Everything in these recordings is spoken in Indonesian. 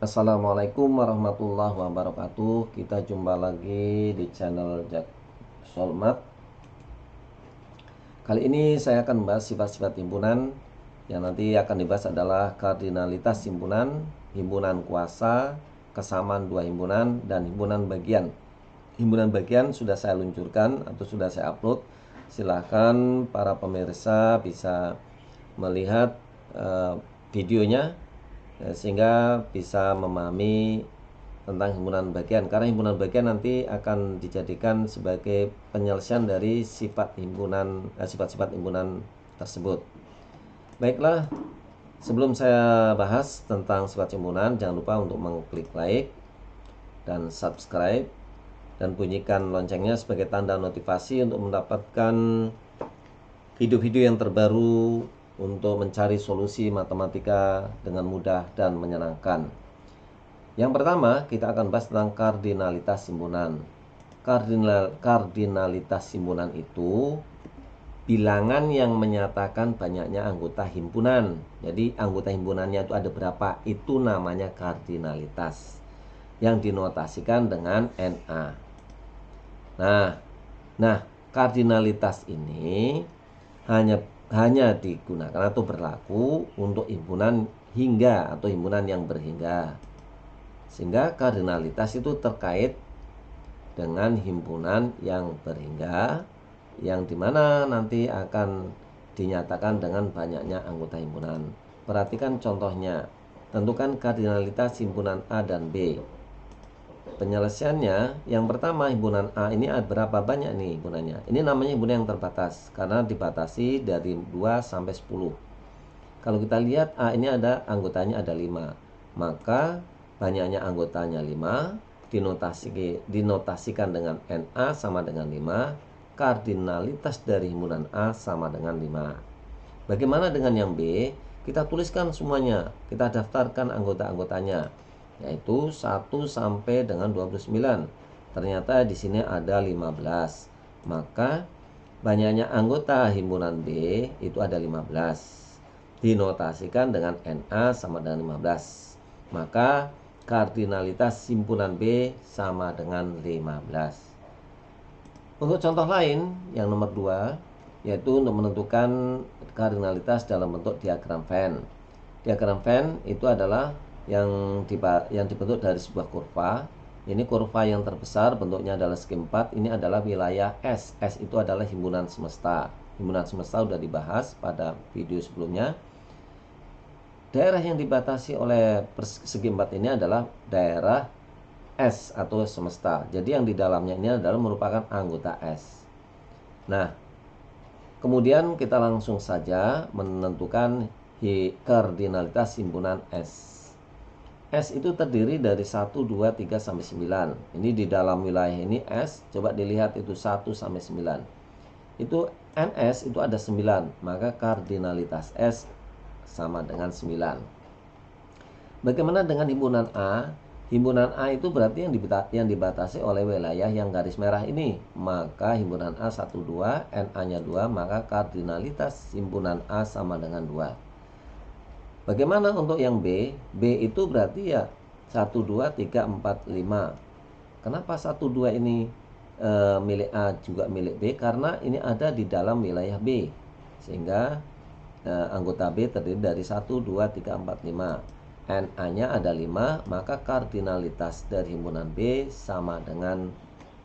Assalamualaikum warahmatullahi wabarakatuh. Kita jumpa lagi di channel Jack Solmat. Kali ini saya akan membahas sifat-sifat himpunan. Yang nanti akan dibahas adalah kardinalitas himpunan, himpunan kuasa, kesamaan dua himpunan, dan himpunan bagian. Himpunan bagian sudah saya luncurkan atau sudah saya upload. Silahkan para pemirsa bisa melihat videonya, sehingga bisa memahami tentang himpunan bagian, karena himpunan bagian nanti akan dijadikan sebagai penyelesaian dari sifat-sifat himpunan tersebut. Baiklah, sebelum saya bahas tentang sifat himpunan, jangan lupa untuk mengklik like dan subscribe dan bunyikan loncengnya sebagai tanda notifikasi untuk mendapatkan video-video yang terbaru untuk mencari solusi matematika dengan mudah dan menyenangkan. Yang pertama, kita akan bahas tentang kardinalitas himpunan. Kardinalitas himpunan itu bilangan yang menyatakan banyaknya anggota himpunan. Jadi anggota himpunannya itu ada berapa, itu namanya kardinalitas, yang dinotasikan dengan Na. Nah, kardinalitas ini hanya digunakan atau berlaku untuk himpunan hingga atau himpunan yang berhingga. Sehingga kardinalitas itu terkait dengan himpunan yang berhingga, yang dimana nanti akan dinyatakan dengan banyaknya anggota himpunan. Perhatikan contohnya. Tentukan kardinalitas himpunan A dan B. Penyelesaiannya, yang pertama, himpunan A ini ada berapa banyak nih himpunannya. Ini namanya himpunan yang terbatas karena dibatasi dari 2 sampai 10. Kalau kita lihat A ini ada anggotanya ada 5, maka banyaknya anggotanya 5, dinotasikan dengan Na sama dengan 5, kardinalitas dari himpunan A sama dengan 5. Bagaimana dengan yang B? Kita tuliskan semuanya, kita daftarkan anggota-anggotanya, yaitu 1 sampai dengan 29. Ternyata di sini ada 15. Maka banyaknya anggota himpunan B itu ada 15. Dinotasikan dengan Na sama dengan 15. Maka kardinalitas himpunan B sama dengan 15. Untuk contoh lain yang nomor 2, yaitu untuk menentukan kardinalitas dalam bentuk diagram Venn. Diagram Venn itu adalah yang dibentuk dari sebuah kurva. Ini kurva yang terbesar bentuknya adalah segi 4. Ini adalah wilayah S. S itu adalah himpunan semesta. Himpunan semesta sudah dibahas pada video sebelumnya. Daerah yang dibatasi oleh segi 4 ini adalah daerah S atau semesta. Jadi yang di dalamnya ini adalah merupakan anggota S. Nah, kemudian kita langsung saja menentukan kardinalitas himpunan S. S itu terdiri dari 1, 2, 3, sampai 9. Ini di dalam wilayah ini S. Coba dilihat itu 1 sampai 9. Itu NS itu ada 9. Maka kardinalitas S sama dengan 9. Bagaimana dengan himpunan A? Himpunan A itu berarti yang dibatasi oleh wilayah yang garis merah ini. Maka himpunan A 1, 2, Na-nya 2, maka kardinalitas himpunan A sama dengan 2. Bagaimana untuk yang B? B itu berarti ya 1, 2, 3, 4, 5. Kenapa 1, 2 ini milik A juga milik B? Karena ini ada di dalam wilayah B. Sehingga anggota B terdiri dari 1, 2, 3, 4, 5. Na-nya ada 5, maka kardinalitas dari himpunan B sama dengan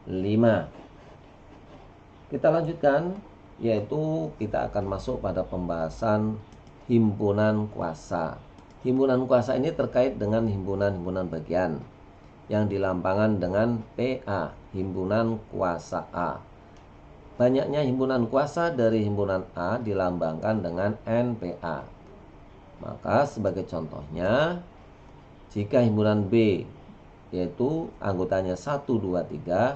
5. Kita lanjutkan, yaitu kita akan masuk pada pembahasan himpunan kuasa. Himpunan kuasa ini terkait dengan himpunan-himpunan bagian yang dilambangkan dengan PA, himpunan kuasa A. Banyaknya himpunan kuasa dari himpunan A dilambangkan dengan NPA. Maka sebagai contohnya, jika himpunan B yaitu anggotanya 1, 2, 3,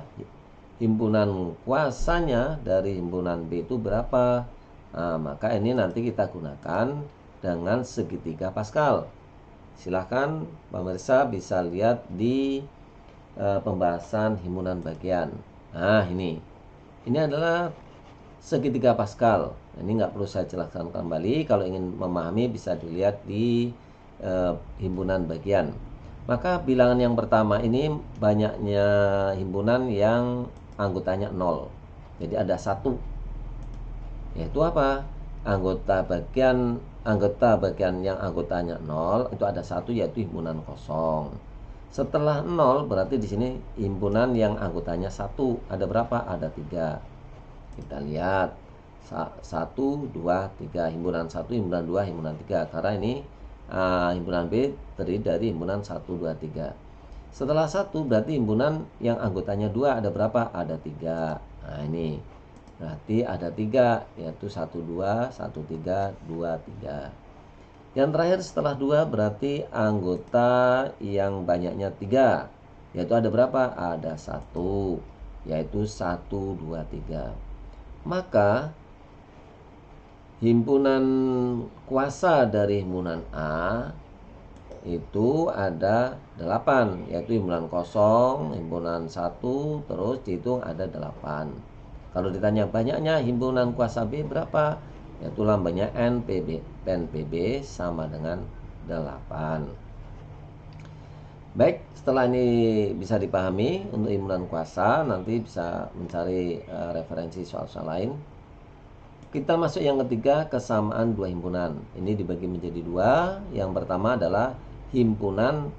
himpunan kuasanya dari himpunan B itu berapa? Nah, maka ini nanti kita gunakan dengan segitiga Pascal. Silahkan pemirsa bisa lihat di pembahasan himpunan bagian. Nah, ini adalah segitiga Pascal. Ini nggak perlu saya jelaskan kembali. Kalau ingin memahami bisa dilihat di himpunan bagian. Maka bilangan yang pertama ini banyaknya himpunan yang anggotanya 0. Jadi ada 1. Yaitu apa? Anggota bagian yang anggotanya 0 itu ada 1, yaitu himpunan kosong. Setelah 0 berarti di sini himpunan yang anggotanya 1. Ada berapa? Ada 3. Kita lihat 1, 2, 3. Himpunan 1, himpunan 2, himpunan 3. Karena ini himpunan B terdiri dari himpunan 1, 2, 3. Setelah 1 berarti himpunan yang anggotanya 2 ada berapa? Ada 3. Nah ini berarti ada 3, yaitu 1, 2, 1, 3, 2, 3. Yang terakhir setelah 2 berarti anggota yang banyaknya 3, yaitu ada berapa? Ada 1, yaitu 1, 2, 3. Maka himpunan kuasa dari himpunan A itu ada 8, yaitu himpunan kosong, himpunan 1, terus dihitung ada 8. Kalau ditanya banyaknya himpunan kuasa B berapa? Yaitu lambangnya NPB sama dengan 8. Baik, setelah ini bisa dipahami untuk himpunan kuasa, nanti bisa mencari referensi soal-soal lain. Kita masuk yang ketiga, kesamaan dua himpunan. Ini dibagi menjadi 2. Yang pertama adalah himpunan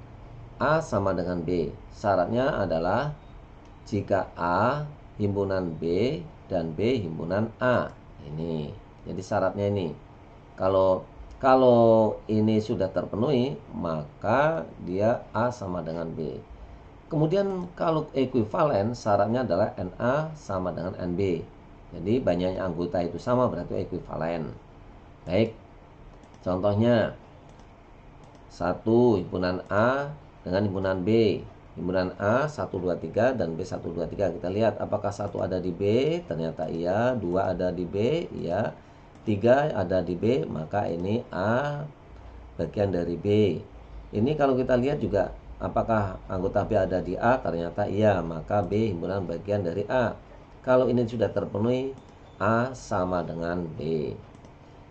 A sama dengan B. Syaratnya adalah jika A himpunan B dan B himpunan A. Ini. Jadi syaratnya ini. Kalau ini sudah terpenuhi, maka dia A sama dengan B. Kemudian kalau ekuivalen, syaratnya adalah NA sama dengan NB. Jadi banyaknya anggota itu sama, berarti ekuivalen. Baik, contohnya 1 himpunan A dengan himpunan B. Himpunan A 1, 2, 3 dan B 1, 2, 3. Kita lihat apakah 1 ada di B, ternyata iya. 2 ada di B, iya. 3 ada di B, maka ini A bagian dari B. Ini kalau kita lihat juga apakah anggota B ada di A, ternyata iya, maka B himpunan bagian dari A. Kalau ini sudah terpenuhi, A sama dengan B.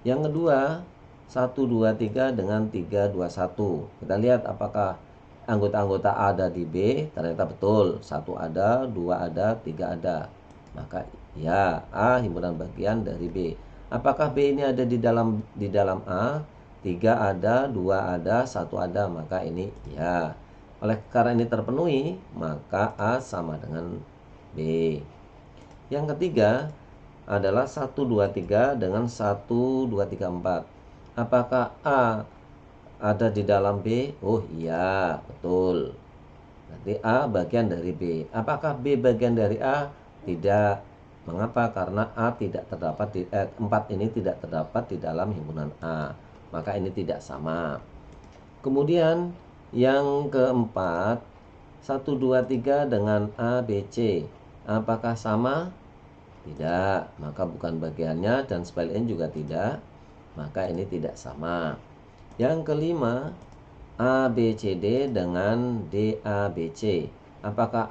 Yang kedua, 1, 2, 3 dengan 3, 2, 1. Kita lihat apakah anggota-anggota A ada di B, ternyata betul. 1 ada, 2 ada, 3 ada. Maka ya, A himpunan bagian dari B. Apakah B ini ada di dalam A? 3 ada, 2 ada, 1 ada, maka ini ya. Oleh karena ini terpenuhi, maka A sama dengan B. Yang ketiga adalah 1, 2, 3 dengan 1, 2, 3, 4. Apakah A ada di dalam B? Oh iya, betul. Berarti A bagian dari B. Apakah B bagian dari A? Tidak. Mengapa? Karena A tidak terdapat 4 ini tidak terdapat di dalam himpunan A. Maka ini tidak sama. Kemudian yang keempat, 1, 2, 3 dengan A, B, C. Apakah sama? Tidak, maka bukan bagiannya, dan sebaliknya juga tidak, maka ini tidak sama. Yang kelima, A, B, C, D dengan D, A, B, C. Apakah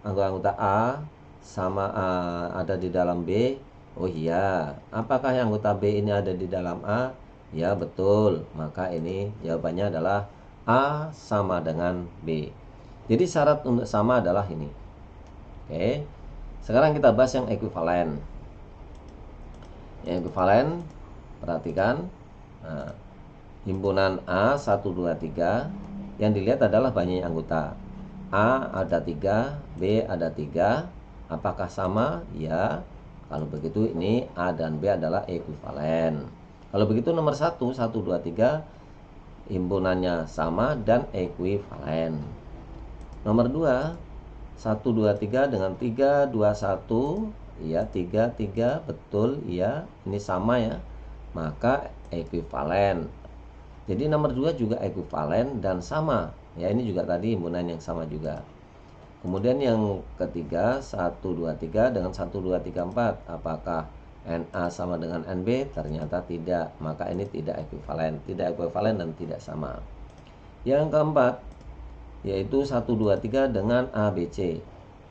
anggota A sama A ada di dalam B? Oh iya. Apakah yang anggota B ini ada di dalam A? Ya betul, maka ini jawabannya adalah A sama dengan B. Jadi syarat untuk sama adalah ini. Oke. Sekarang kita bahas yang ekuivalen. Yang ekuivalen, perhatikan. Nah, himpunan A 1, 2, 3. Yang dilihat adalah banyaknya anggota. A ada 3, B ada 3. Apakah sama? Ya. Kalau begitu ini A dan B adalah ekuivalen. Kalau begitu nomor 1, 1, 2, 3 himpunannya sama dan ekuivalen. Nomor 2, 1, 2, 3 dengan 3, 2, 1. Ya, 3, 3, betul. Ya, ini sama ya. Maka ekuivalen. Jadi nomor 2 juga ekuivalen dan sama. Ya, ini juga tadi himpunan yang sama juga. Kemudian yang ketiga, 1, 2, 3 dengan 1, 2, 3, 4. Apakah NA sama dengan NB? Ternyata tidak. Maka ini tidak ekuivalen. Tidak ekuivalen dan tidak sama. Yang keempat, yaitu 1, 2, 3 dengan ABC.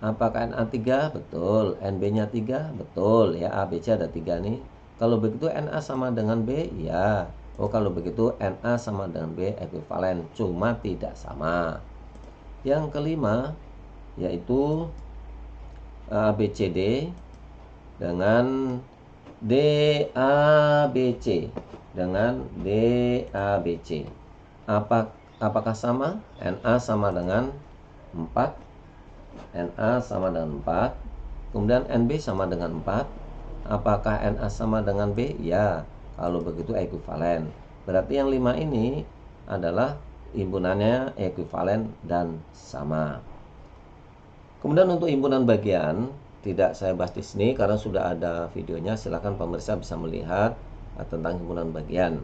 Apakah NA 3? Betul. NB nya 3? Betul ya, ABC ada 3 nih. Kalau begitu NA sama dengan B? Ya. Oh, kalau begitu NA sama dengan B ekuivalen, cuma tidak sama. Yang kelima yaitu ABCD dengan DABC dengan DABC. Apakah sama? NA sama dengan 4, NA sama dengan 4, kemudian NB sama dengan 4. Apakah NA sama dengan B? Ya, kalau begitu ekuivalen. Berarti yang 5 ini adalah himpunannya ekuivalen dan sama. Kemudian untuk himpunan bagian tidak saya bahas di sini karena sudah ada videonya. Silakan pemirsa bisa melihat tentang himpunan bagian.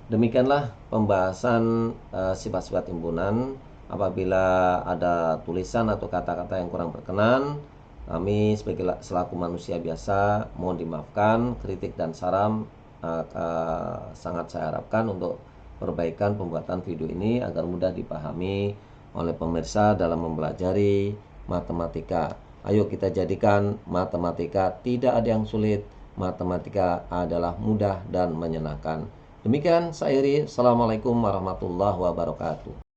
Demikianlah pembahasan sifat-sifat himpunan. Apabila ada tulisan atau kata-kata yang kurang berkenan, kami selaku manusia biasa mohon dimaafkan. Kritik dan saran sangat saya harapkan untuk perbaikan pembuatan video ini agar mudah dipahami oleh pemirsa dalam mempelajari matematika. Ayo kita jadikan matematika tidak ada yang sulit. Matematika adalah mudah dan menyenangkan. Demikian saya Iri. Assalamualaikum warahmatullahi wabarakatuh.